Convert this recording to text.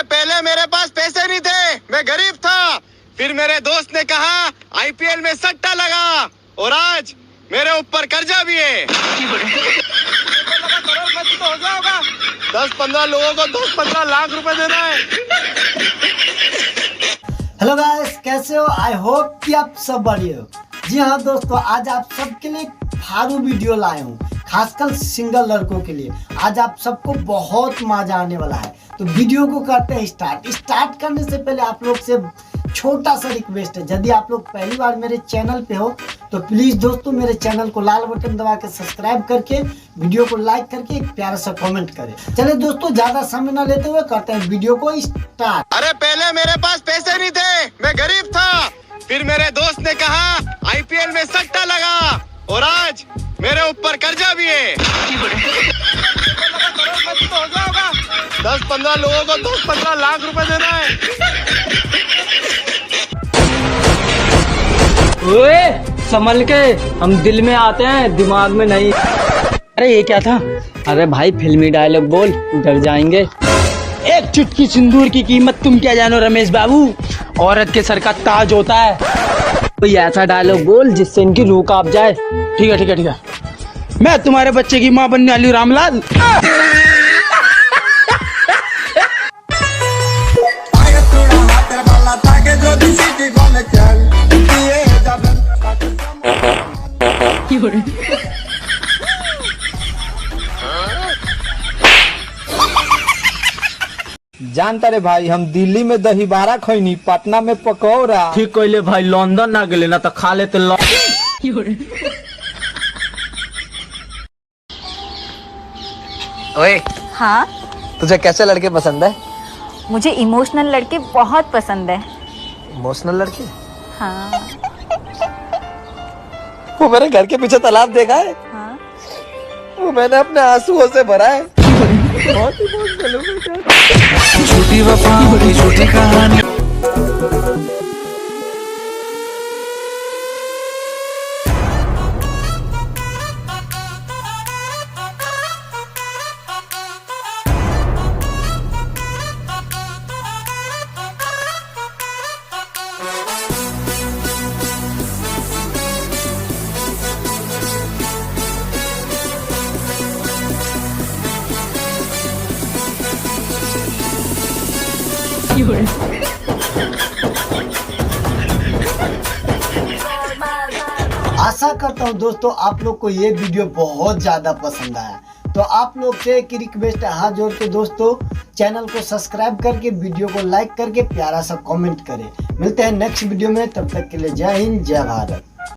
पहले मेरे पास पैसे नहीं थे, मैं गरीब था। फिर मेरे दोस्त ने कहा आईपीएल में सट्टा लगा और आज मेरे ऊपर कर्जा भी है। करोड़पति तो हो गया होगा। 10-15 लोगों को 10-15 लाख रुपए देना है। हेलो गाइस, कैसे हो? आई होप कि आप सब बढ़िया हो। जी हाँ दोस्तों, आज आप सबके लिए फारू वीडियो लाए हूँ, खासकर सिंगल लड़कों के लिए। आज आप सबको बहुत मजा आने वाला है, तो वीडियो को करते हैं स्टार्ट करने से पहले आप लोग से छोटा सा रिक्वेस्ट है, यदि आप लोग पहली बार मेरे चैनल पे हो तो प्लीज दोस्तों मेरे चैनल को लाल बटन दबा के सब्सक्राइब करके वीडियो को लाइक करके एक प्यारा सा कमेंट करें। चले दोस्तों, ज्यादा समय ना लेते हुए करते हैं वीडियो को स्टार्ट। अरे पहले मेरे पास पैसे नहीं थे, मैं गरीब था। फिर मेरे दोस्त ने कहा आईपीएल में सट्टा लगा और आज मेरे ऊपर कर्जा भी है। करोड़पति तो हो गया होगा। 10-15 लोगों को 10-15 लाख रुपए देना है। ओए संभल के, हम दिल में आते हैं दिमाग में नहीं। अरे ये क्या था? अरे भाई फिल्मी डायलॉग बोल, डर जाएंगे। एक चुटकी सिंदूर की कीमत तुम क्या जानो रमेश बाबू, औरत के सर का ताज होता है। कोई ऐसा डायलॉग बोल जिससे इनकी रूह कांप जाए। ठीक है ठीक है ठीक है, मैं तुम्हारे बच्चे की माँ बनने वाली रामलाल। जानता रे भाई, हम दिल्ली में दही बारा खैनी, पटना में पकौड़ा। ठीक कहले भाई, लंदन ना गए ना तो खा लेते। ओए, हाँ, तुझे कैसे लड़के पसंद है? मुझे इमोशनल लड़के बहुत पसंद है। इमोशनल लड़के? हाँ। वो मेरे घर के पीछे तालाब देखा है? हाँ। वो मैंने अपने आंसुओं से भरा है। बहुत इमोशनल हूँ। झूठी वफा की झूठी कहानी। आशा करता हूँ दोस्तों आप लोग को ये वीडियो बहुत ज्यादा पसंद आया। तो आप लोग से एक रिक्वेस्ट है, हाथ जोड़ के दोस्तों चैनल को सब्सक्राइब करके वीडियो को लाइक करके प्यारा सा कमेंट करें। मिलते हैं नेक्स्ट वीडियो में, तब तक के लिए जय हिंद जय भारत।